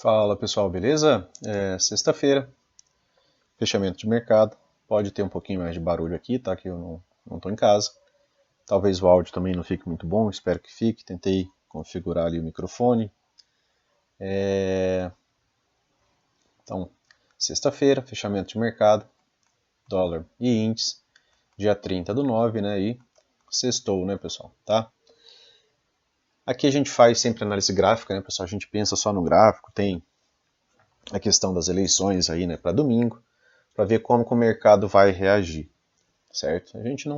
Fala pessoal, beleza? Sexta-feira, fechamento de mercado. Pode ter um pouquinho mais de barulho aqui, tá? Que eu não estou em casa. Talvez o áudio também não fique muito bom, espero que fique. Tentei configurar ali o microfone. Então, sexta-feira, fechamento de mercado, dólar e índice, dia 30/9, né? E sextou, né, pessoal? Tá? Aqui a gente faz sempre análise gráfica, né, pessoal? A gente pensa só no gráfico, tem a questão das eleições aí, né, para domingo, para ver como que o mercado vai reagir, certo? A gente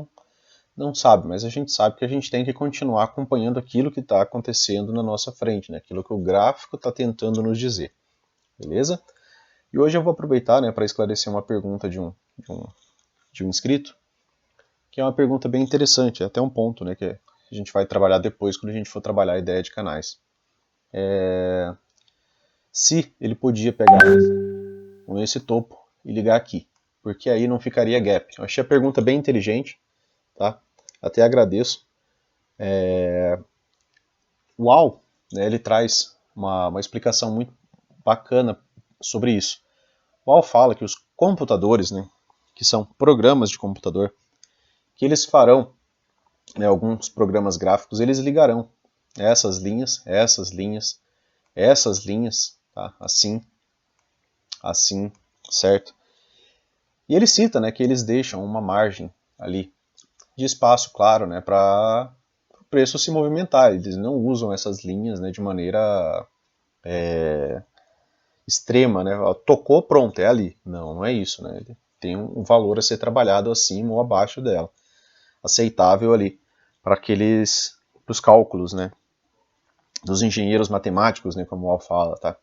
não sabe, mas a gente sabe que a gente tem que continuar acompanhando aquilo que está acontecendo na nossa frente, né? Aquilo que o gráfico está tentando nos dizer, beleza? E hoje eu vou aproveitar, né, para esclarecer uma pergunta de um inscrito, que é uma pergunta bem interessante, até um ponto, né, que a gente vai trabalhar depois quando a gente for trabalhar a ideia de canais. Se ele podia pegar com esse topo e ligar aqui, porque aí não ficaria gap. Eu achei a pergunta bem inteligente, tá? Até agradeço. O AL, né, ele traz uma explicação muito bacana sobre isso. O AL fala que os computadores, né, que são programas de computador, que eles farão, né, alguns programas gráficos, eles ligarão essas linhas, essas linhas, tá? Assim, certo? E ele cita, né, que eles deixam uma margem ali de espaço, claro, né, para o preço se movimentar. Eles não usam essas linhas, né, de maneira extrema, né? Tocou, pronto, é ali. Não é isso, né? Ele tem um valor a ser trabalhado acima ou abaixo dela, aceitável ali para os cálculos, né? Dos engenheiros matemáticos, né? Como o Al fala, tá?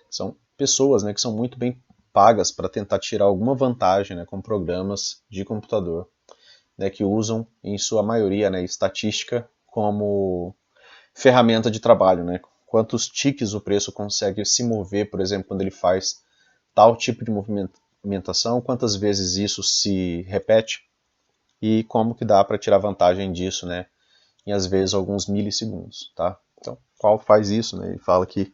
São pessoas, né? Que são muito bem pagas para tentar tirar alguma vantagem, né? Com programas de computador, né? Que usam, em sua maioria, né? Estatística como ferramenta de trabalho, né? Quantos ticks o preço consegue se mover, por exemplo, quando ele faz tal tipo de movimentação, quantas vezes isso se repete e como que dá para tirar vantagem disso, né? Em às vezes alguns milissegundos, tá? Então, qual faz isso, né? Ele fala que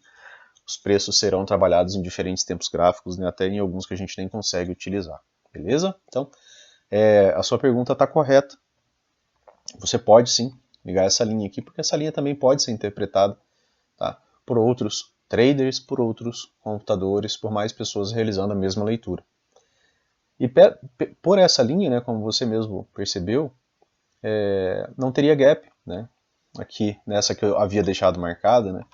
os preços serão trabalhados em diferentes tempos gráficos, né? Até em alguns que a gente nem consegue utilizar, beleza? Então, a sua pergunta está correta. Você pode sim ligar essa linha aqui, porque essa linha também pode ser interpretada, tá, por outros traders, por outros computadores, por mais pessoas realizando a mesma leitura. E por essa linha, né, como você mesmo percebeu, não teria gap, né? Aqui nessa que eu havia deixado marcada, né?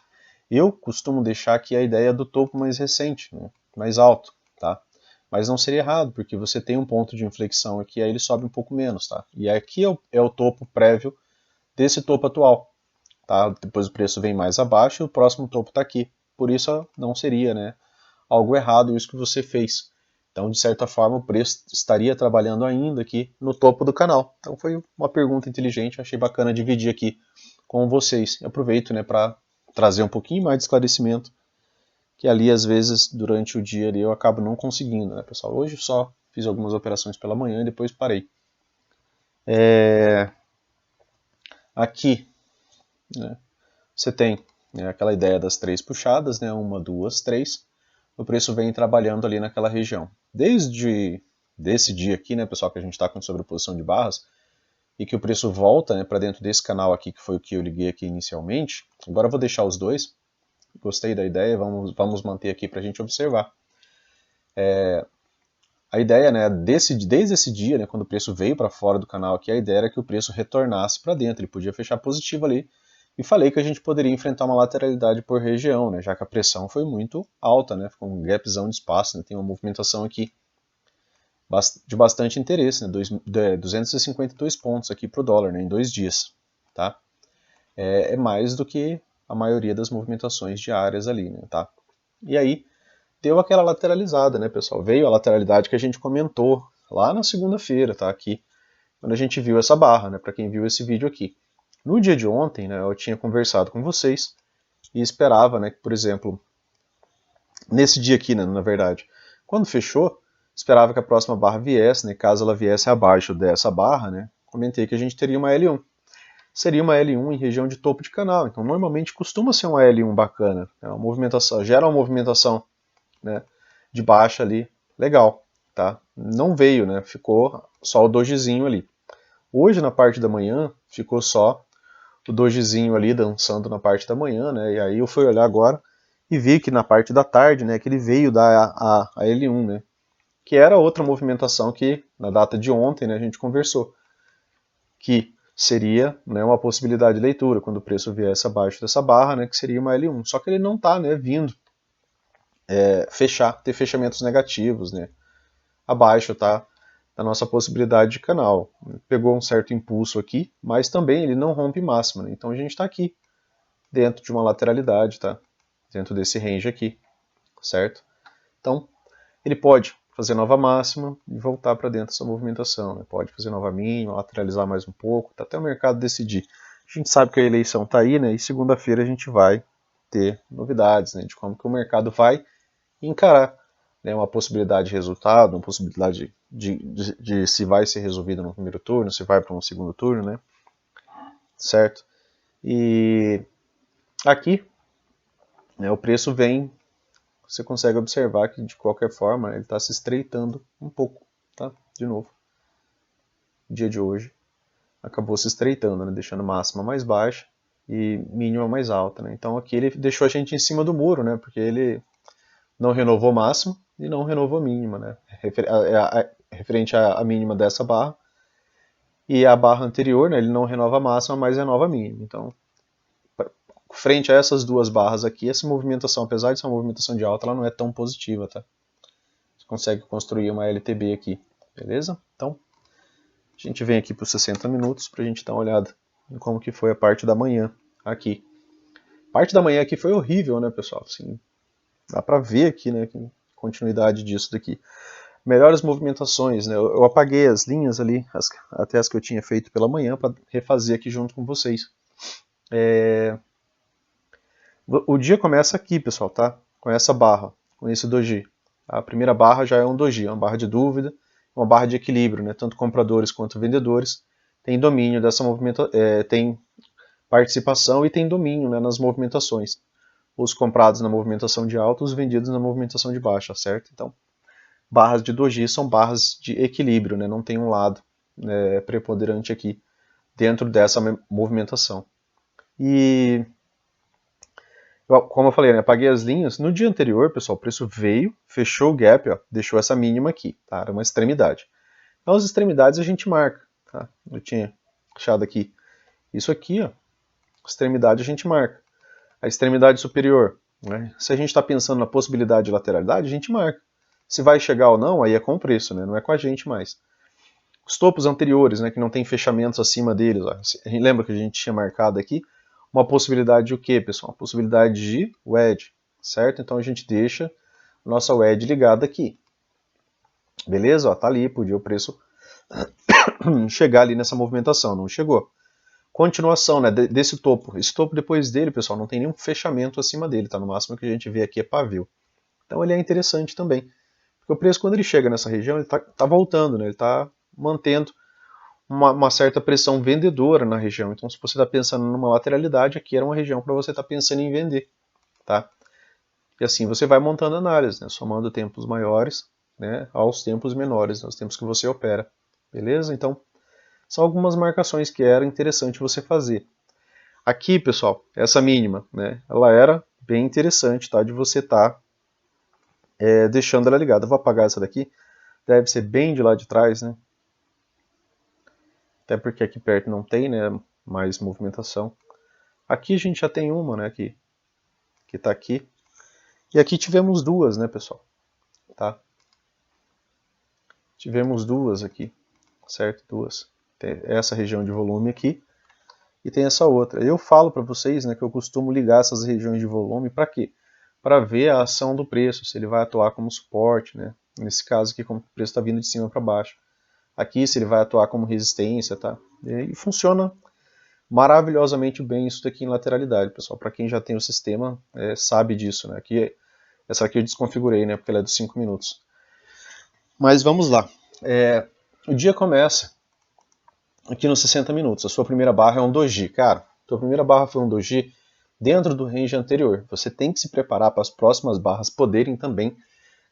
Eu costumo deixar aqui a ideia do topo mais recente, né, mais alto, tá? Mas não seria errado, porque você tem um ponto de inflexão aqui, aí ele sobe um pouco menos, tá? E aqui é o topo prévio desse topo atual, tá? Depois o preço vem mais abaixo e o próximo topo está aqui. Por isso não seria, né, algo errado isso que você fez. Então, de certa forma, o preço estaria trabalhando ainda aqui no topo do canal. Então, foi uma pergunta inteligente, achei bacana dividir aqui com vocês. Eu aproveito, né, para trazer um pouquinho mais de esclarecimento, que ali, às vezes, durante o dia ali, eu acabo não conseguindo, né, pessoal? Hoje só fiz algumas operações pela manhã e depois parei. Aqui, né, você tem, né, aquela ideia das três puxadas, né, uma, duas, três. O preço vem trabalhando ali naquela região. Desde desse dia aqui, né, pessoal, que a gente está com sobreposição de barras, e que o preço volta, né, para dentro desse canal aqui, que foi o que eu liguei aqui inicialmente. Agora eu vou deixar os dois. Gostei da ideia, vamos manter aqui para a gente observar. A ideia, né, desde esse dia, né, quando o preço veio para fora do canal aqui, a ideia era que o preço retornasse para dentro, ele podia fechar positivo ali, e falei que a gente poderia enfrentar uma lateralidade por região, né, já que a pressão foi muito alta, né, ficou um gapzão de espaço, né, tem uma movimentação aqui de bastante interesse, né, 252 pontos aqui para o dólar, né, em 2 dias, tá? É mais do que a maioria das movimentações diárias ali, né, tá? E aí deu aquela lateralizada, né, pessoal? Veio a lateralidade que a gente comentou lá na segunda-feira, tá? Aqui, quando a gente viu essa barra, né? Para quem viu esse vídeo aqui. No dia de ontem, né, eu tinha conversado com vocês e esperava, né, que, por exemplo, nesse dia aqui, né, na verdade, quando fechou, esperava que a próxima barra viesse, né, caso ela viesse abaixo dessa barra, né, comentei que a gente teria uma L1. seria uma L1 em região de topo de canal. Então, normalmente costuma ser uma L1 bacana. É uma movimentação, gera uma movimentação, né, de baixa ali, legal. Tá? Não veio, né? Ficou só o dojizinho ali. Hoje, na parte da manhã, ficou só o dojizinho ali dançando na parte da manhã, né? E aí eu fui olhar agora e vi que na parte da tarde, né, que ele veio dar a L1, né? Que era outra movimentação que, na data de ontem, né, a gente conversou. Que seria, né, uma possibilidade de leitura, quando o preço viesse abaixo dessa barra, né, que seria uma L1. Só que ele não está, né, vindo ter fechamentos negativos, né, abaixo, tá, da nossa possibilidade de canal. Pegou um certo impulso aqui, mas também ele não rompe máxima, né, então a gente está aqui, dentro de uma lateralidade, tá, dentro desse range aqui, certo? Então, ele pode fazer nova máxima e voltar para dentro dessa movimentação, né? Pode fazer nova mínima, lateralizar mais um pouco, tá até o mercado decidir. A gente sabe que a eleição está aí, né? E segunda-feira a gente vai ter novidades, né? De como que o mercado vai encarar, né? Uma possibilidade de resultado, uma possibilidade de se vai ser resolvido no primeiro turno, se vai para um segundo turno, né? Certo? E aqui, né, o preço vem, você consegue observar que de qualquer forma ele está se estreitando um pouco, tá? De novo, dia de hoje acabou se estreitando, né? Deixando máxima mais baixa e mínima mais alta, né? Então aqui ele deixou a gente em cima do muro, né? Porque ele não renovou máxima e não renovou mínima, né? Referente à mínima dessa barra, e a barra anterior, né? Ele não renova a máxima, mas renova a mínima. Então, frente a essas duas barras aqui, essa movimentação, apesar de ser uma movimentação de alta, ela não é tão positiva, tá? Você consegue construir uma LTB aqui, beleza? Então, a gente vem aqui para os 60 minutos para a gente dar uma olhada em como que foi a parte da manhã aqui. A parte da manhã aqui foi horrível, né, pessoal? Assim, dá para ver aqui, né, continuidade disso daqui. Melhores movimentações, né? Eu apaguei as linhas ali, até as que eu tinha feito pela manhã, para refazer aqui junto com vocês. O dia começa aqui, pessoal, tá? Com essa barra, com esse doji. A primeira barra já é um doji, uma barra de dúvida, uma barra de equilíbrio, né? Tanto compradores quanto vendedores têm domínio dessa movimentação, tem participação e tem domínio, né, nas movimentações. Os comprados na movimentação de alta, os vendidos na movimentação de baixa, certo? Então, barras de doji são barras de equilíbrio, né? Não tem um lado, né, preponderante aqui dentro dessa movimentação. E como eu falei, né, apaguei as linhas. No dia anterior, pessoal, o preço veio, fechou o gap, ó, deixou essa mínima aqui, tá? Era uma extremidade. Então, as extremidades a gente marca, tá? Eu tinha achado aqui isso aqui, ó, extremidade a gente marca. A extremidade superior, né? Se a gente está pensando na possibilidade de lateralidade, a gente marca. Se vai chegar ou não, aí é com o preço, né? Não é com a gente mais. Os topos anteriores, né, que não tem fechamentos acima deles, ó, lembra que a gente tinha marcado aqui uma possibilidade de o quê, pessoal? Uma possibilidade de wedge, certo? Então a gente deixa a nossa wedge ligada aqui. Beleza? Ó, tá ali, podia o preço chegar ali nessa movimentação, não chegou. Continuação, né, desse topo. Esse topo depois dele, pessoal, não tem nenhum fechamento acima dele, tá? No máximo que a gente vê aqui é pavio. Então ele é interessante também. Porque o preço, quando ele chega nessa região, ele tá voltando, né? Ele tá mantendo uma certa pressão vendedora na região. Então, se você está pensando numa lateralidade, aqui era uma região para você estar pensando em vender, tá? E assim você vai montando análise, né? Somando tempos maiores, né, aos tempos menores, aos tempos que você opera, beleza? Então, são algumas marcações que era interessante você fazer. Aqui, pessoal, essa mínima, né, ela era bem interessante, tá? De você estar deixando ela ligada. Eu vou apagar essa daqui, deve ser bem de lá de trás, né? Até porque aqui perto não tem, né, mais movimentação. Aqui a gente já tem uma, né, que está aqui. E aqui tivemos duas, né, pessoal? Tá? Tivemos duas aqui, certo? Duas. Tem essa região de volume aqui e tem essa outra. Eu falo para vocês, né, que eu costumo ligar essas regiões de volume para quê? Para ver a ação do preço, se ele vai atuar como suporte, né? Nesse caso aqui, como o preço está vindo de cima para baixo. Aqui, se ele vai atuar como resistência, tá? E funciona maravilhosamente bem isso daqui em lateralidade, pessoal. Para quem já tem o sistema, sabe disso, né? Aqui, essa aqui eu desconfigurei, né? Porque ela é dos 5 minutos. Mas vamos lá. O dia começa aqui nos 60 minutos. A sua primeira barra é um doji. Cara, a sua primeira barra foi um doji dentro do range anterior. Você tem que se preparar para as próximas barras poderem também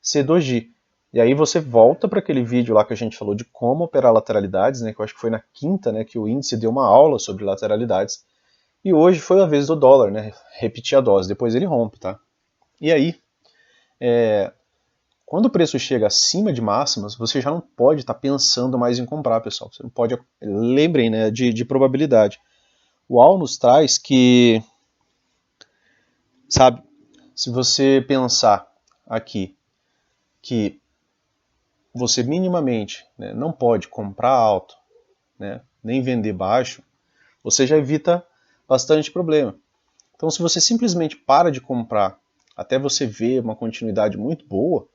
ser doji. E aí você volta para aquele vídeo lá que a gente falou de como operar lateralidades, né, que eu acho que foi na quinta, né, que o índice deu uma aula sobre lateralidades. E hoje foi a vez do dólar, né, repetir a dose, depois ele rompe, tá? E aí, quando o preço chega acima de máximas, você já não pode estar pensando mais em comprar, pessoal. Você não pode, lembrem, né, de probabilidade. O AL nos traz que, sabe, se você pensar aqui que você minimamente, né, não pode comprar alto, né, nem vender baixo, você já evita bastante problema. Então, se você simplesmente para de comprar até você ver uma continuidade muito boa,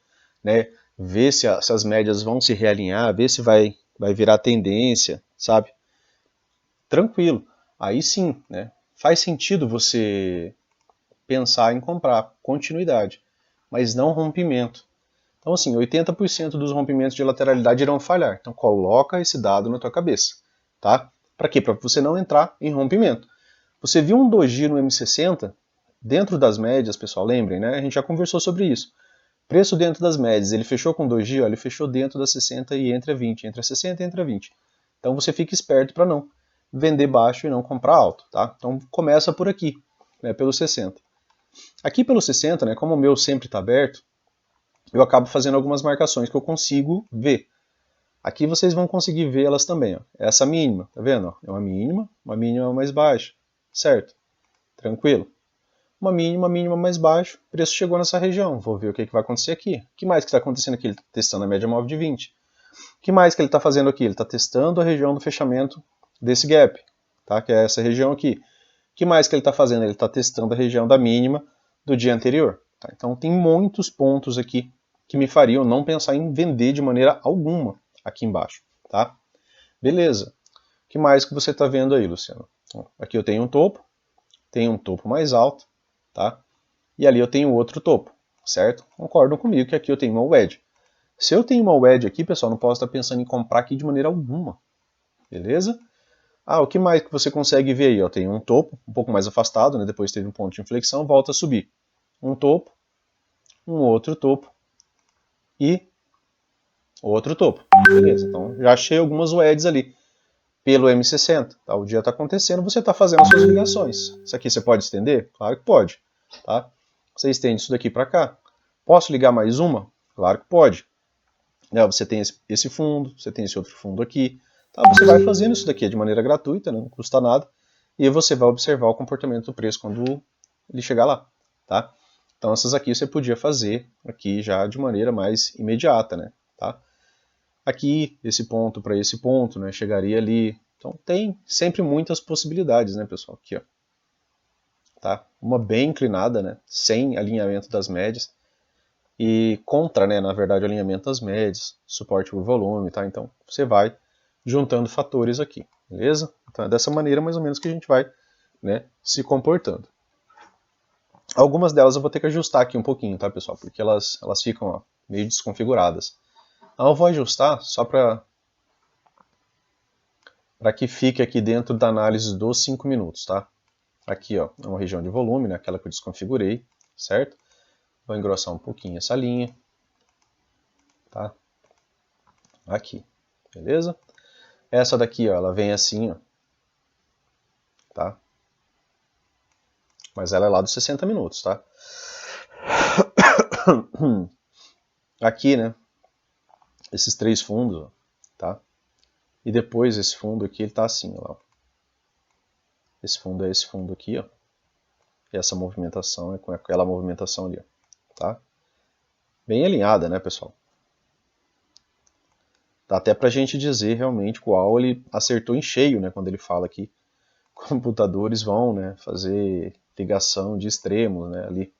né, ver se as médias vão se realinhar, ver se vai virar tendência, sabe? Tranquilo. Aí sim, né, faz sentido você pensar em comprar continuidade, mas não rompimento. Então, assim, 80% dos rompimentos de lateralidade irão falhar. Então, coloca esse dado na tua cabeça, tá? Para quê? Para você não entrar em rompimento. Você viu um doji no M60, dentro das médias, pessoal, lembrem, né? A gente já conversou sobre isso. Preço dentro das médias, ele fechou com doji, ó, ele fechou dentro das 60 e entre a 20, entre a 60 e entre a 20. Então, você fica esperto para não vender baixo e não comprar alto, tá? Então, começa por aqui, né, pelo 60. Aqui pelo 60, né, como o meu sempre está aberto, eu acabo fazendo algumas marcações que eu consigo ver. Aqui vocês vão conseguir ver elas também. Ó. Essa mínima, tá vendo? É uma mínima mais baixa, certo? Tranquilo. Uma mínima mais baixa, o preço chegou nessa região. Vou ver o que vai acontecer aqui. O que mais que está acontecendo aqui? Ele está testando a média móvel de 20. O que mais que ele está fazendo aqui? Ele está testando a região do fechamento desse gap, tá? Que é essa região aqui. O que mais que ele está fazendo? Ele está testando a região da mínima do dia anterior. Tá? Então tem muitos pontos aqui que me fariam não pensar em vender de maneira alguma aqui embaixo, tá? Beleza. O que mais que você está vendo aí, Luciano? Então, aqui eu tenho um topo mais alto, tá? E ali eu tenho outro topo, certo? Concordam comigo que aqui eu tenho uma wedge. Se eu tenho uma wedge aqui, pessoal, não posso estar pensando em comprar aqui de maneira alguma, beleza? Ah, o que mais que você consegue ver aí? Eu tenho um topo, um pouco mais afastado, né? Depois teve um ponto de inflexão, volta a subir. Um topo, um outro topo e outro topo. Beleza, então já achei algumas wedges ali pelo M60. Tá? O dia está acontecendo, você está fazendo as suas ligações. Isso aqui você pode estender? Claro que pode. Tá? Você estende isso daqui para cá. Posso ligar mais uma? Claro que pode. Você tem esse fundo, você tem esse outro fundo aqui. Tá? Você vai fazendo isso daqui de maneira gratuita, não custa nada. E você vai observar o comportamento do preço quando ele chegar lá. Tá? Então essas aqui você podia fazer aqui já de maneira mais imediata. Né? Tá? Aqui, esse ponto para esse ponto, né, chegaria ali. Então tem sempre muitas possibilidades, né, pessoal? Aqui, ó. Tá? Uma bem inclinada, né, sem alinhamento das médias e contra, né, na verdade, o alinhamento das médias, suporte por volume, tá? Então você vai juntando fatores aqui, beleza? Então é dessa maneira mais ou menos que a gente vai, né, se comportando. Algumas delas eu vou ter que ajustar aqui um pouquinho, tá, pessoal? Porque elas ficam ó, meio desconfiguradas. Então eu vou ajustar só para que fique aqui dentro da análise dos 5 minutos, tá? Aqui, ó, é uma região de volume, né, aquela que eu desconfigurei, certo? Vou engrossar um pouquinho essa linha, tá? Aqui, beleza? Essa daqui, ó, ela vem assim, ó, tá? Mas ela é lá dos 60 minutos, tá? Aqui, né, esses três fundos, ó, tá? E depois esse fundo aqui, ele tá assim, ó. Esse fundo é esse fundo aqui, ó. E essa movimentação é com aquela movimentação ali, ó, tá? Bem alinhada, né, pessoal? Dá até pra gente dizer realmente qual ele acertou em cheio, né, quando ele fala que computadores vão, né, fazer ligação de extremos, né, ali,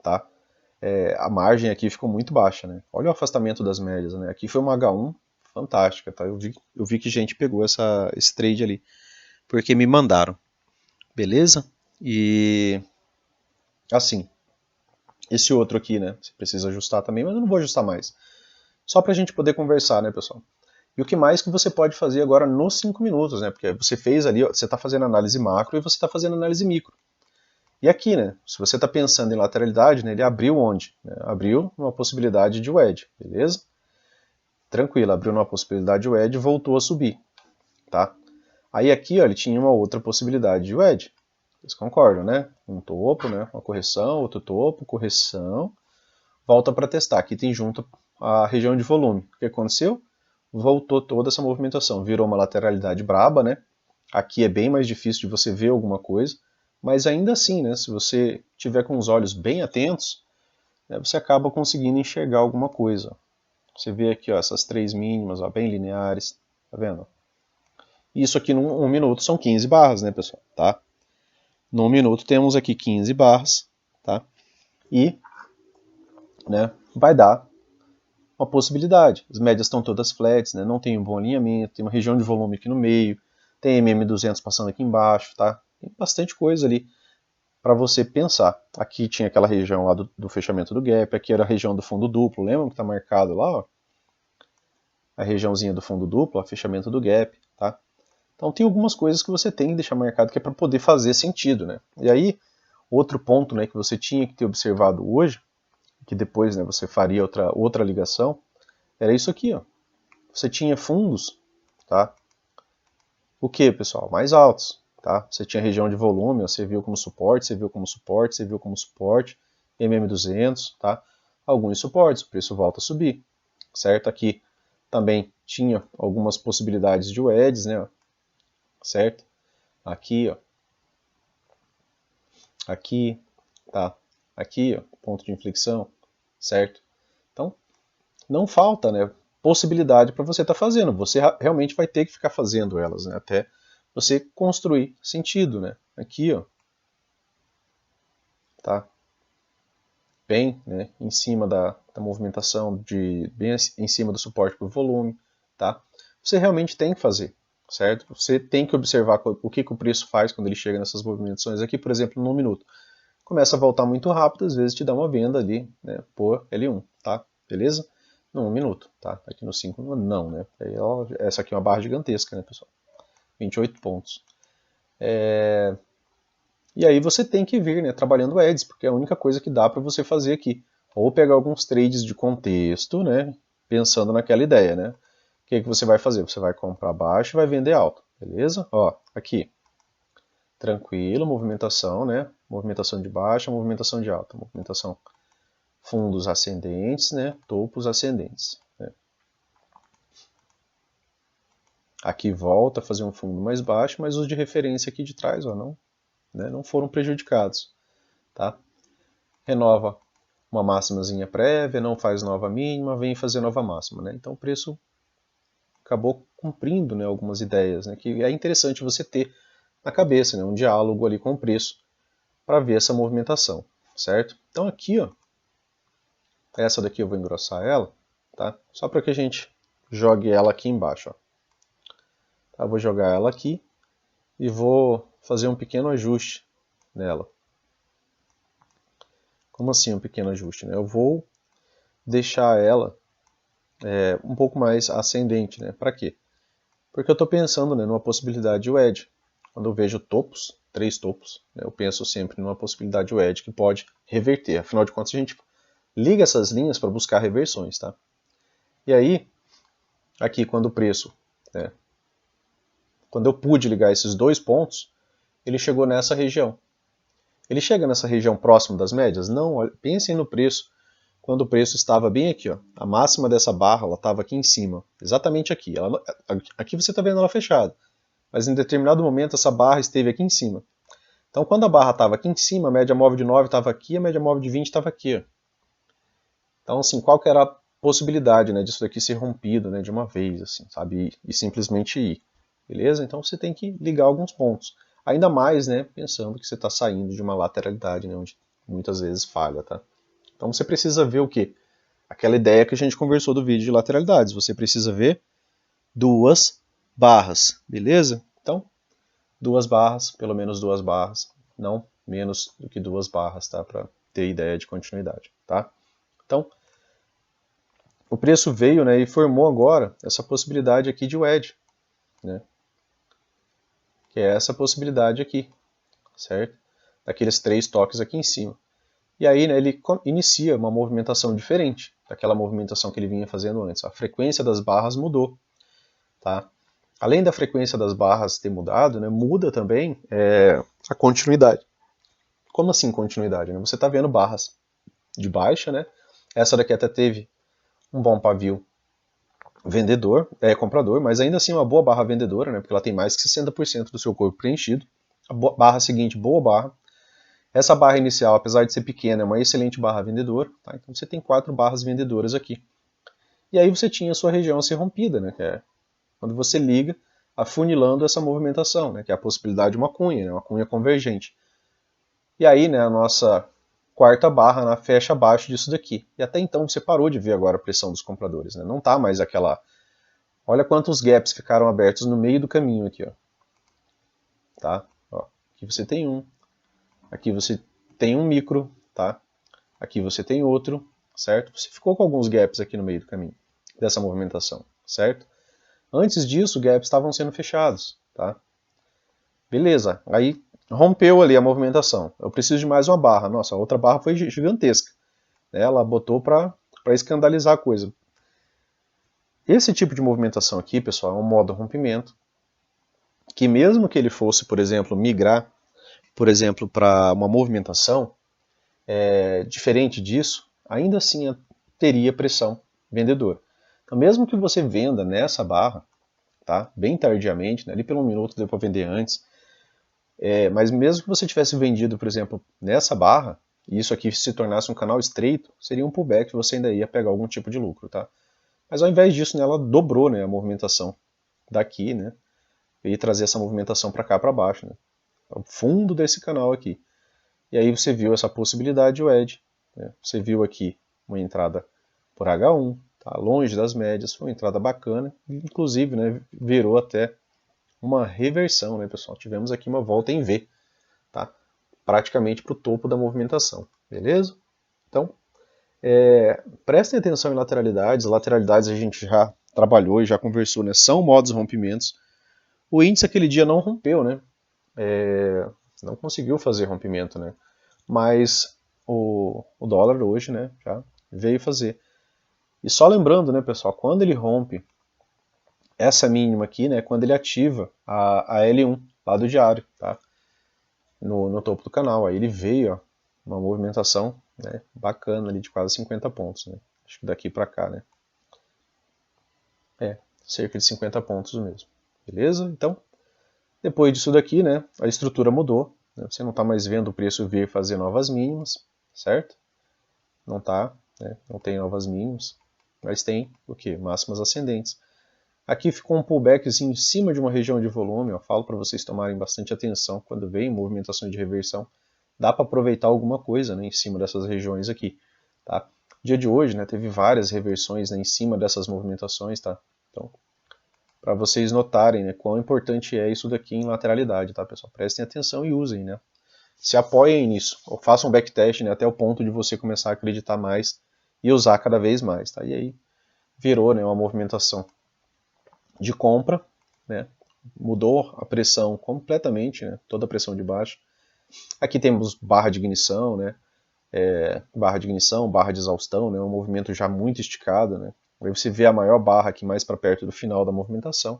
tá? A margem aqui ficou muito baixa, né? Olha o afastamento das médias, né? Aqui foi uma H1 fantástica, tá? Eu vi que gente pegou esse trade ali, porque me mandaram, beleza? E assim, esse outro aqui, né? Você precisa ajustar também, mas eu não vou ajustar mais. Só pra gente poder conversar, né, pessoal? E o que mais que você pode fazer agora nos 5 minutos, né? Porque você fez ali, você está fazendo análise macro e você está fazendo análise micro. E aqui, né? Se você está pensando em lateralidade, né, ele abriu onde? Abriu uma possibilidade de wedge, beleza? Tranquilo, abriu uma possibilidade de wedge e voltou a subir, tá? Aí aqui, ó, ele tinha uma outra possibilidade de wedge. Vocês concordam, né? Um topo, né? Uma correção, outro topo, correção. Volta para testar. Aqui tem junto a região de volume. O que aconteceu? Voltou toda essa movimentação. Virou uma lateralidade braba, né? Aqui é bem mais difícil de você ver alguma coisa, mas ainda assim, né? Se você tiver com os olhos bem atentos, né, você acaba conseguindo enxergar alguma coisa. Você vê aqui, ó, essas três mínimas, ó, bem lineares, tá vendo? Isso aqui num minuto são 15 barras, né, pessoal? Tá? Num minuto temos aqui 15 barras, tá? E, né, vai dar uma possibilidade. As médias estão todas flats, né? Não tem um bom alinhamento, tem uma região de volume aqui no meio, tem MM200 passando aqui embaixo, tá? Tem bastante coisa ali para você pensar. Aqui tinha aquela região lá do fechamento do gap, aqui era a região do fundo duplo, lembra que está marcado lá, ó? A regiãozinha do fundo duplo, ó, fechamento do gap, tá? Então tem algumas coisas que você tem que deixar marcado que é para poder fazer sentido, né? E aí, outro ponto, né, que você tinha que ter observado hoje, que depois, né, você faria outra ligação, era isso aqui, ó. Você tinha fundos, tá? O que, pessoal? Mais altos, tá? Você tinha região de volume, ó, você viu como suporte, você viu como suporte, você viu como suporte, MM200, tá? Alguns suportes, o preço volta a subir, certo? Aqui também tinha algumas possibilidades de wedges, né? Certo? Aqui, ó. Aqui, tá? Aqui, ó, ponto de inflexão, certo? Então, não falta, né, possibilidade para você estar fazendo. Você realmente vai ter que ficar fazendo elas, né, até você construir sentido, né? Aqui, ó, tá? Bem, né, em cima da movimentação, bem em cima do suporte por volume, tá? Você realmente tem que fazer, certo? Você tem que observar o que o preço faz quando ele chega nessas movimentações aqui, por exemplo, no minuto. Começa a voltar muito rápido, às vezes te dá uma venda ali, né, por L1, tá? Beleza? No 1 minuto, tá? Aqui no 5 não, né? Aí, ó, essa aqui é uma barra gigantesca, né, pessoal? 28 pontos. E aí você tem que vir, né, trabalhando ads, porque é a única coisa que dá para você fazer aqui. Ou pegar alguns trades de contexto, né, pensando naquela ideia, né? O que você vai fazer? Você vai comprar baixo e vai vender alto, beleza? Ó, aqui. Tranquilo, movimentação, né? Movimentação de baixa, movimentação de alta, movimentação fundos ascendentes, né? Topos ascendentes. Né? Aqui volta a fazer um fundo mais baixo, mas os de referência aqui de trás, ó, não, né? Não foram prejudicados, tá? Renova uma máximazinha prévia, não faz nova mínima, vem fazer nova máxima, né? Então o preço acabou cumprindo, né, algumas ideias, né? Que é interessante você ter na cabeça, né? Um diálogo ali com o preço para ver essa movimentação, certo? Então aqui, ó, essa daqui eu vou engrossar ela, tá? Só para que a gente jogue ela aqui embaixo, ó. Tá? Vou jogar ela aqui e vou fazer um pequeno ajuste nela. Como assim um pequeno ajuste? Né? Eu vou deixar ela um pouco mais ascendente, né? Para quê? Porque eu estou pensando, né, numa possibilidade de wedge. Quando eu vejo topos, 3 topos, né, eu penso sempre numa possibilidade de wedge que pode reverter. Afinal de contas, a gente liga essas linhas para buscar reversões, tá? E aí, aqui quando o preço, né, quando eu pude ligar esses dois pontos, ele chegou nessa região. Ele chega nessa região próximo das médias? Não, pensem no preço, quando o preço estava bem aqui, ó. A máxima dessa barra estava aqui em cima, exatamente aqui. Aqui você está vendo ela fechada, mas em determinado momento essa barra esteve aqui em cima. Então quando a barra estava aqui em cima, a média móvel de 9 estava aqui, a média móvel de 20 estava aqui. Ó. Então assim, qual que era a possibilidade, né, disso daqui ser rompido, né, de uma vez, assim, sabe, e simplesmente ir. Beleza? Então você tem que ligar alguns pontos. Ainda mais, né, pensando que você está saindo de uma lateralidade, né, onde muitas vezes falha, tá? Então você precisa ver o quê? Aquela ideia que a gente conversou do vídeo de lateralidades. Você precisa ver duas barras, beleza? Então, duas barras, pelo menos duas barras, não menos do que duas barras, tá? Para ter ideia de continuidade, tá? Então, o preço veio, né, e formou agora essa possibilidade aqui de wedge, né, que é essa possibilidade aqui, certo? Daqueles 3 toques aqui em cima. E aí, né, ele inicia uma movimentação diferente daquela movimentação que ele vinha fazendo antes. A frequência das barras mudou, tá? Além da frequência das barras ter mudado, né, muda também a continuidade. Como assim continuidade? Né? Você está vendo barras de baixa, né? Essa daqui até teve um bom pavio comprador, mas ainda assim uma boa barra vendedora, né? Porque ela tem mais que 60% do seu corpo preenchido. A barra seguinte, boa barra. Essa barra inicial, apesar de ser pequena, é uma excelente barra vendedora. Tá? Então você tem 4 barras vendedoras aqui. E aí você tinha a sua região a ser rompida, né? Que é quando você liga, afunilando essa movimentação, né? Que é a possibilidade de uma cunha, né? Uma cunha convergente. E aí, né, a nossa quarta barra, né, fecha abaixo disso daqui. E até então você parou de ver agora a pressão dos compradores. Né? Não está mais aquela... Olha quantos gaps ficaram abertos no meio do caminho aqui. Ó. Tá? Ó, aqui você tem um. Aqui você tem um micro. Tá? Aqui você tem outro. Certo? Você ficou com alguns gaps aqui no meio do caminho dessa movimentação. Certo? Antes disso, gaps estavam sendo fechados. Tá? Beleza. Aí rompeu ali a movimentação. Eu preciso de mais uma barra. Nossa, a outra barra foi gigantesca. Ela botou para escandalizar a coisa. Esse tipo de movimentação aqui, pessoal, é um modo rompimento, que mesmo que ele fosse, por exemplo, migrar, por exemplo, para uma movimentação diferente disso, ainda assim teria pressão vendedora. Então, mesmo que você venda nessa barra, tá, bem tardiamente, né, ali pelo 1 minuto deu para vender antes, mas mesmo que você tivesse vendido, por exemplo, nessa barra, e isso aqui se tornasse um canal estreito, seria um pullback que você ainda ia pegar algum tipo de lucro, tá? Mas ao invés disso, né, ela dobrou, né, a movimentação daqui, né, e trazer essa movimentação para cá, para baixo, né, ao fundo desse canal aqui. E aí você viu essa possibilidade de wedge, né? Você viu aqui uma entrada por H1, tá, longe das médias, foi uma entrada bacana, inclusive, né, virou até uma reversão, né, pessoal? Tivemos aqui uma volta em V, tá? Praticamente para o topo da movimentação, beleza? Então, prestem atenção em lateralidades. Lateralidades a gente já trabalhou e já conversou, né? São modos rompimentos. O índice aquele dia não rompeu, né? Não conseguiu fazer rompimento, né? Mas o dólar hoje, né, já veio fazer. E só lembrando, né, pessoal, quando ele rompe essa mínima aqui, né, quando ele ativa a L1 lá do diário, tá? No topo do canal. Aí ele veio, ó, uma movimentação, né, bacana ali de quase 50 pontos, né? Acho que daqui para cá, né? Cerca de 50 pontos mesmo. Beleza? Então, depois disso daqui, né, a estrutura mudou. Né? Você não está mais vendo o preço vir fazer novas mínimas, certo? Não tá, né? Não tem novas mínimas, mas tem o que? Máximas ascendentes. Aqui ficou um pullback em cima de uma região de volume. Eu falo para vocês tomarem bastante atenção quando vem movimentações de reversão. Dá para aproveitar alguma coisa, né, em cima dessas regiões aqui. Tá? Dia de hoje, né, teve várias reversões, né, em cima dessas movimentações. Tá? Então, para vocês notarem, né, quão importante é isso daqui em lateralidade. Tá, pessoal? Prestem atenção e usem. Né? Se apoiem nisso, ou façam um backtest, né, até o ponto de você começar a acreditar mais e usar cada vez mais. Tá? E aí virou, né, uma movimentação de compra, né? Mudou a pressão completamente, né? Toda a pressão de baixo. Aqui temos barra de ignição, né? Barra de ignição, barra de exaustão, né? Um movimento já muito esticado, né? Aí você vê a maior barra aqui mais para perto do final da movimentação,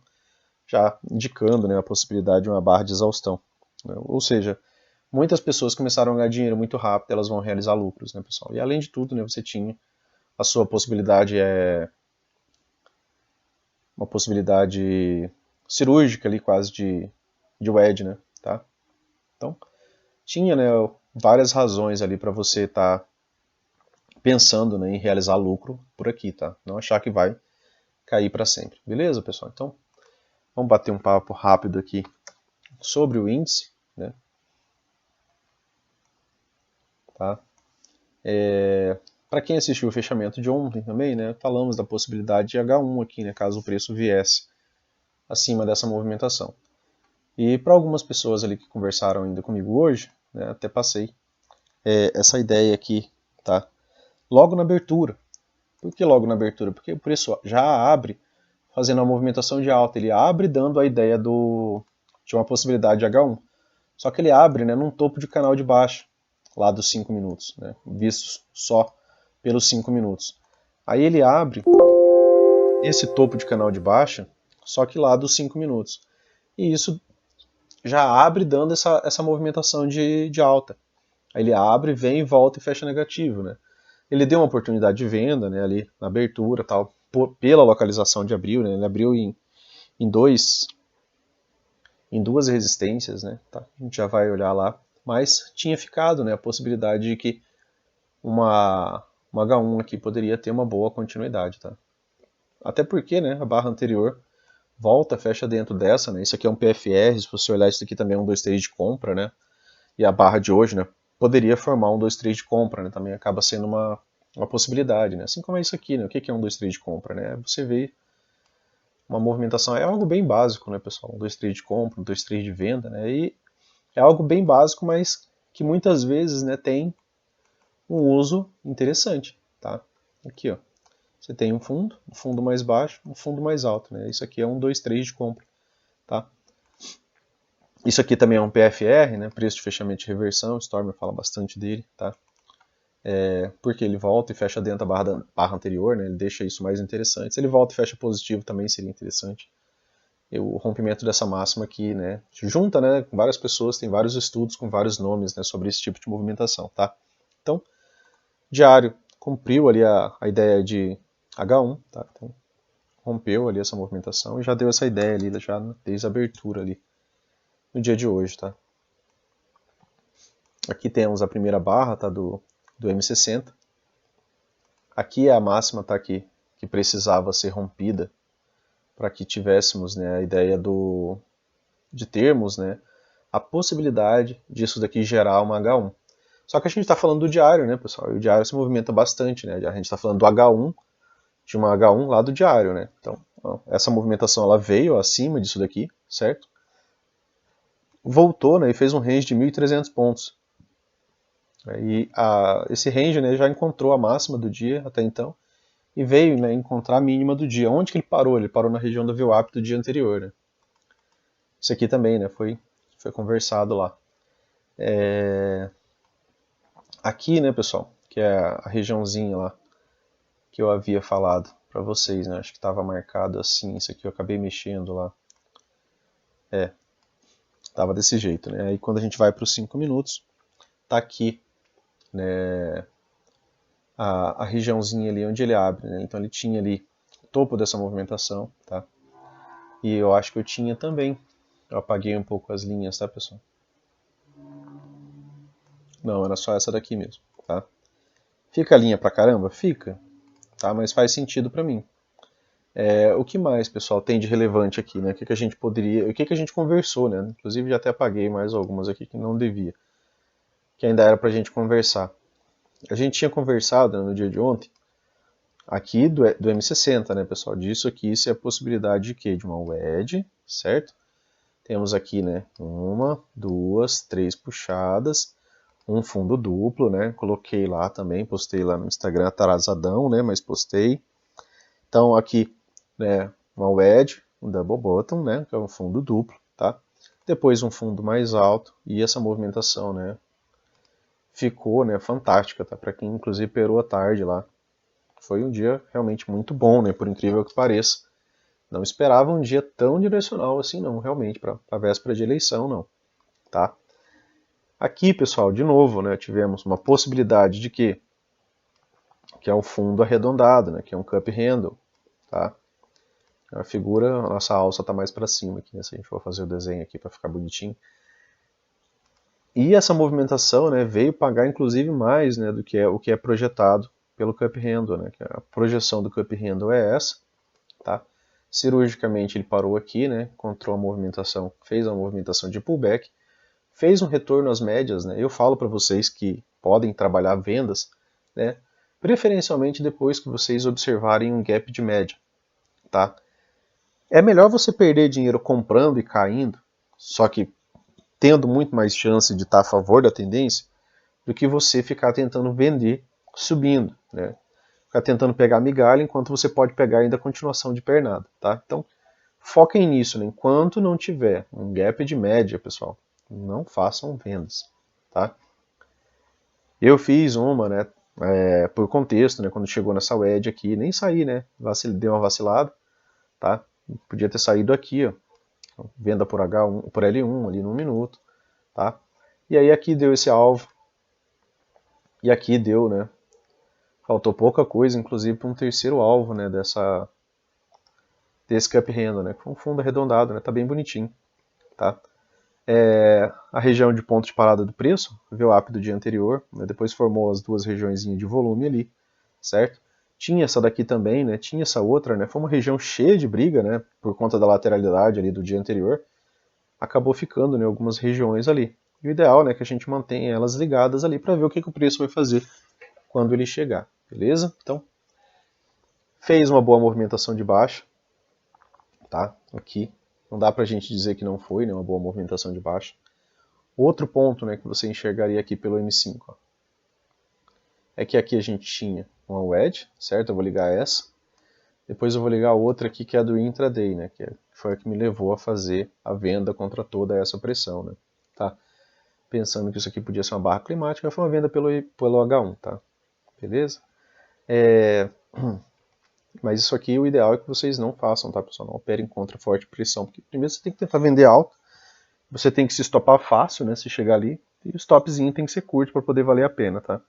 já indicando, né, a possibilidade de uma barra de exaustão. Né? Ou seja, muitas pessoas começaram a ganhar dinheiro muito rápido, elas vão realizar lucros, né, pessoal? E além de tudo, né, você tinha a sua possibilidade uma possibilidade cirúrgica ali quase de wedge, né, tá? Então, tinha, né, várias razões ali para você estar pensando, né, em realizar lucro por aqui, tá? Não achar que vai cair para sempre. Beleza, pessoal? Então, vamos bater um papo rápido aqui sobre o índice, né? Tá? Para quem assistiu o fechamento de ontem também, né, falamos da possibilidade de H1 aqui, né, caso o preço viesse acima dessa movimentação. E para algumas pessoas ali que conversaram ainda comigo hoje, né, até passei essa ideia aqui, tá? Logo na abertura, Por que logo na abertura? Porque o preço já abre fazendo a movimentação de alta. Ele abre dando a ideia de uma possibilidade de H1. Só que ele abre, né, num topo de canal de baixa, lá dos 5 minutos, né, vistos só pelos 5 minutos. Aí ele abre esse topo de canal de baixa, só que lá dos 5 minutos. E isso já abre dando essa movimentação de alta. Aí ele abre, vem, volta e fecha negativo, né? Ele deu uma oportunidade de venda, né, ali na abertura, tal, pela localização de abril, né? Ele abriu em duas resistências, né? Tá? A gente já vai olhar lá, mas tinha ficado, né, a possibilidade de que uma H1 aqui poderia ter uma boa continuidade, tá? Até porque, né, a barra anterior volta, fecha dentro dessa, né? Isso aqui é um PFR, se você olhar isso aqui também é um 2-3 de compra, né? E a barra de hoje, né, poderia formar um 2-3 de compra, né? Também acaba sendo uma possibilidade, né? Assim como é isso aqui, né? O que é um 2-3 de compra, né? Você vê uma movimentação, é algo bem básico, né, pessoal? Um 2-3 de compra, um 2-3 de venda, né? E é algo bem básico, mas que muitas vezes, né, tem um uso interessante, tá? Aqui, ó. Você tem um fundo mais baixo, um fundo mais alto, né? Isso aqui é um 2-3 de compra, tá? Isso aqui também é um PFR, né? Preço de fechamento de reversão, o Stormer fala bastante dele, tá? Porque ele volta e fecha dentro da barra anterior, né? Ele deixa isso mais interessante. Se ele volta e fecha positivo também seria interessante. E o rompimento dessa máxima aqui, né? Junta, né? Com várias pessoas, tem vários estudos com vários nomes, né? Sobre esse tipo de movimentação, tá? Então, diário cumpriu ali a ideia de H1, tá? Então, rompeu ali essa movimentação e já deu essa ideia ali, já desde a abertura ali, no dia de hoje, tá? Aqui temos a primeira barra, tá? Do M60. Aqui é a máxima, tá? Que precisava ser rompida para que tivéssemos, né, a ideia de termos, né, a possibilidade disso daqui gerar uma H1. Só que a gente está falando do diário, né, pessoal? E o diário se movimenta bastante, né? A gente está falando do H1, de uma H1 lá do diário, né? Então, ó, essa movimentação ela veio acima disso daqui, certo? Voltou, né, e fez um range de 1.300 pontos. E esse range, né, já encontrou a máxima do dia até então e veio, né, encontrar a mínima do dia. Onde que ele parou? Ele parou na região da VWAP do dia anterior, né? Isso aqui também, né, foi conversado lá. Aqui, né, pessoal, que é a regiãozinha lá que eu havia falado para vocês, né? Acho que estava marcado assim, isso aqui eu acabei mexendo lá. Tava desse jeito, né? Aí quando a gente vai para os 5 minutos, tá aqui, né, a regiãozinha ali onde ele abre, né? Então ele tinha ali o topo dessa movimentação, tá? E eu acho que eu tinha também. Eu apaguei um pouco as linhas, tá, pessoal? Não, era só essa daqui mesmo, tá? Fica a linha pra caramba? Fica, tá? Mas faz sentido para mim. O que mais, pessoal, tem de relevante aqui, né? O que a gente poderia, o que a gente conversou, né? Inclusive já até apaguei mais algumas aqui que não devia, que ainda era pra gente conversar. A gente tinha conversado, né, no dia de ontem, aqui do M60, né, pessoal? Disso aqui, isso é a possibilidade de quê? De uma wedge, certo? Temos aqui, né, 1, 2, 3 puxadas, um fundo duplo, né? Coloquei lá também, postei lá no Instagram atarazadão, né? Mas postei. Então aqui, né, uma wedge, um double bottom, né? Que é um fundo duplo, tá? Depois um fundo mais alto e essa movimentação, né? Ficou, né, fantástica, tá? Para quem inclusive operou à tarde lá. Foi um dia realmente muito bom, né? Por incrível que pareça. Não esperava um dia tão direcional assim, não, realmente, para a véspera de eleição, não, tá? Aqui, pessoal, de novo, né, tivemos uma possibilidade de que é um fundo arredondado, né, que é um cup handle, tá? A figura, a nossa alça está mais para cima aqui, né, se a gente for fazer o desenho aqui para ficar bonitinho. E essa movimentação, né, veio pagar inclusive mais, né, do que o que é projetado pelo cup handle, né, que a projeção do cup handle é essa, tá? Cirurgicamente ele parou aqui, né, encontrou a movimentação, fez a movimentação de pullback, fez um retorno às médias, né? Eu falo para vocês que podem trabalhar vendas, né? Preferencialmente depois que vocês observarem um gap de média, tá? É melhor você perder dinheiro comprando e caindo, só que tendo muito mais chance de estar a favor da tendência, do que você ficar tentando vender subindo, né? ficar tentando pegar migalha enquanto você pode pegar ainda a continuação de pernada, tá? Então, foquem nisso, né? Enquanto não tiver um gap de média, pessoal, não façam vendas, tá? Eu fiz uma, né, por contexto, né, quando chegou nessa wedge aqui, nem saí, né, dei uma vacilada, tá? Podia ter saído aqui, ó, venda por H1, por L1 ali num minuto, tá? E aí aqui deu esse alvo, e aqui deu, né, faltou pouca coisa, inclusive para um terceiro alvo, né, desse cup handle, né, que foi um fundo arredondado, né, tá bem bonitinho, tá? A região de ponto de parada do preço, VWAP do dia anterior, né, depois formou as duas regiões de volume ali, certo? Tinha essa daqui também, né, tinha essa outra, né, foi uma região cheia de briga, né, por conta da lateralidade ali do dia anterior, acabou ficando, né, algumas regiões ali. E o ideal, né, é que a gente mantenha elas ligadas ali para ver o que o preço vai fazer quando ele chegar, beleza? Então, fez uma boa movimentação de baixa, tá? Aqui, não dá pra gente dizer que não foi, né, uma boa movimentação de baixa. Outro ponto, né, que você enxergaria aqui pelo M5, ó, é que aqui a gente tinha uma wedge, certo? Eu vou ligar essa. Depois eu vou ligar outra aqui que é a do intraday, né, que foi a que me levou a fazer a venda contra toda essa pressão, né? Tá? Pensando que isso aqui podia ser uma barra climática, foi uma venda pelo H1, tá? Beleza? Mas isso aqui, o ideal é que vocês não façam, tá, pessoal? Não operem contra forte pressão, porque primeiro você tem que tentar vender alto, você tem que se estopar fácil, né, se chegar ali, e o stopzinho tem que ser curto para poder valer a pena, tá?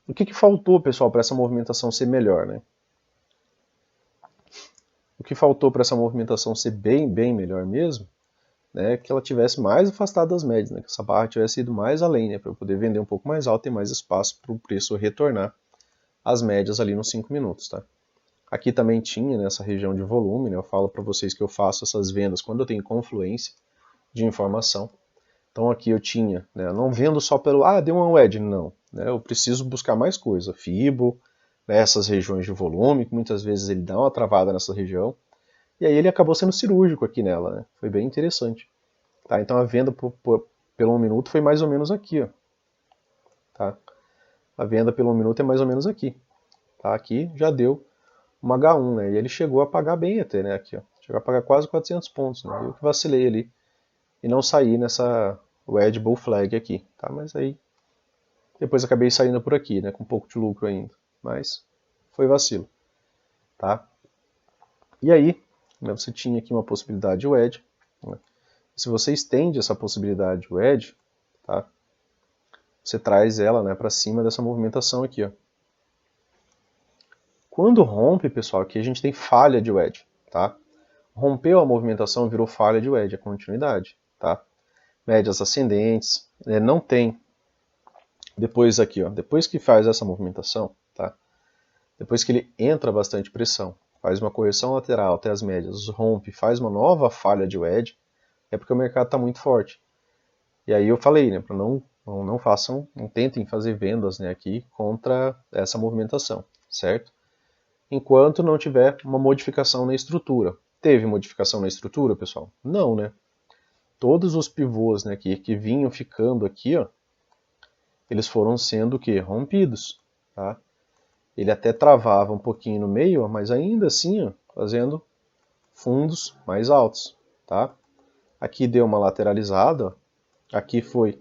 O que faltou, pessoal, para essa movimentação ser melhor, né? O que faltou para essa movimentação ser bem melhor mesmo, né, é que ela tivesse mais afastada das médias, né, que essa barra tivesse ido mais além, né, para eu poder vender um pouco mais alto e ter mais espaço para o preço retornar às médias ali nos 5 minutos, tá? Aqui também tinha nessa região de volume, né, eu falo para vocês que eu faço essas vendas quando eu tenho confluência de informação. Então aqui eu tinha, né, não vendo só pelo, deu uma wedge, não. Né, eu preciso buscar mais coisa, FIBO, né, essas regiões de volume, que muitas vezes ele dá uma travada nessa região, e aí ele acabou sendo cirúrgico aqui nela, né, foi bem interessante. Tá, então a venda pelo 1 minuto foi mais ou menos aqui, ó. Tá? A venda pelo 1 minuto é mais ou menos aqui. Tá? Aqui já deu uma H1, né, e ele chegou a pagar bem até, né, aqui, ó. Chegou a pagar quase 400 pontos, né, eu que vacilei ali e não saí nessa wedge bull flag aqui, tá? Mas aí depois acabei saindo por aqui, né, com um pouco de lucro ainda, mas foi vacilo, tá? E aí, né, você tinha aqui uma possibilidade de wedge, né? Se você estende essa possibilidade de wedge, tá? Você traz ela, né, para cima dessa movimentação aqui, ó. Quando rompe, pessoal, aqui a gente tem falha de wedge, tá? Rompeu a movimentação, virou falha de wedge, a continuidade, tá? Médias ascendentes, não tem. Depois aqui, ó, depois que faz essa movimentação, tá? Depois que ele entra bastante pressão, faz uma correção lateral até as médias, rompe, faz uma nova falha de wedge, é porque o mercado está muito forte. E aí eu falei, né, para não façam, não tentem fazer vendas, né, aqui contra essa movimentação, certo? Enquanto não tiver uma modificação na estrutura. Teve modificação na estrutura, pessoal? Não, né? Todos os pivôs, né, que vinham ficando aqui, ó, eles foram sendo o quê? Rompidos, tá? Ele até travava um pouquinho no meio, mas ainda assim, ó, fazendo fundos mais altos, tá? Aqui deu uma lateralizada, ó. Aqui foi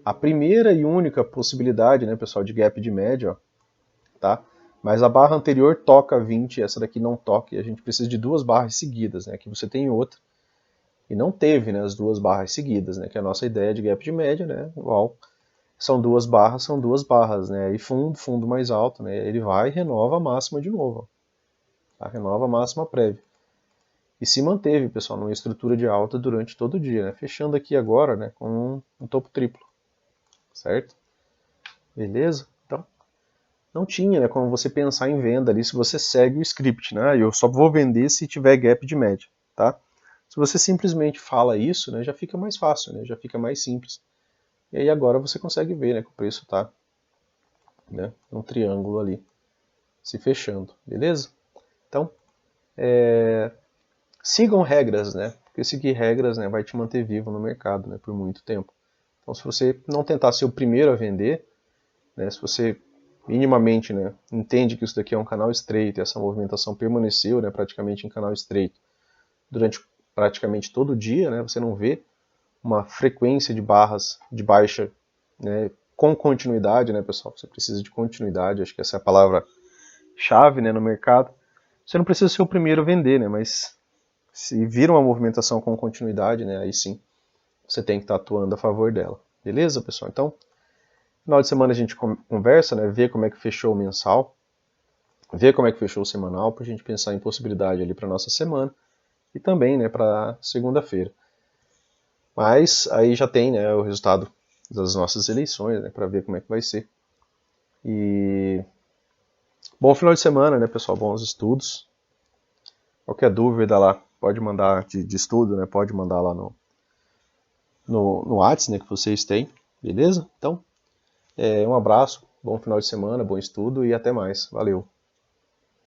a primeira e única possibilidade, né, pessoal, de gap de média, ó, tá? Mas a barra anterior toca 20, essa daqui não toca, e a gente precisa de duas barras seguidas, né? Aqui você tem outra, e não teve, né, as duas barras seguidas, né, que é a nossa ideia de gap de média, né, igual são duas barras, né, e fundo mais alto, né, ele vai e renova a máxima de novo, tá? Renova a máxima prévia. E se manteve, pessoal, numa estrutura de alta durante todo o dia, né, fechando aqui agora, né, com um topo triplo, certo? Beleza? Então, não tinha, né, como você pensar em venda ali se você segue o script, né, eu só vou vender se tiver gap de média, tá? Se você simplesmente fala isso, né, já fica mais fácil, né, já fica mais simples. E aí agora você consegue ver, né, que o preço está, né, um triângulo ali se fechando, beleza? Então, sigam regras, né? Porque seguir regras, né, vai te manter vivo no mercado, né, por muito tempo. Então, se você não tentar ser o primeiro a vender, né, se você minimamente, né, entende que isso daqui é um canal estreito e essa movimentação permaneceu, né, praticamente em canal estreito durante praticamente todo o dia, né, você não vê uma frequência de barras de baixa, né, com continuidade, né, pessoal? Você precisa de continuidade, acho que essa é a palavra-chave, né, no mercado. Você não precisa ser o primeiro a vender, né, mas se vir uma movimentação com continuidade, né, aí sim você tem que estar atuando a favor dela. Beleza, pessoal? Então, final de semana a gente conversa, né, vê como é que fechou o mensal, vê como é que fechou o semanal, para a gente pensar em possibilidade ali para nossa semana e também, né, para segunda-feira. Mas aí já tem, né, o resultado das nossas eleições, né, para ver como é que vai ser. E bom final de semana, né, pessoal? Bons estudos. Qualquer dúvida lá, pode mandar de estudo, né? Pode mandar lá no WhatsApp, né, que vocês têm, beleza? Então, um abraço, bom final de semana, bom estudo e até mais. Valeu!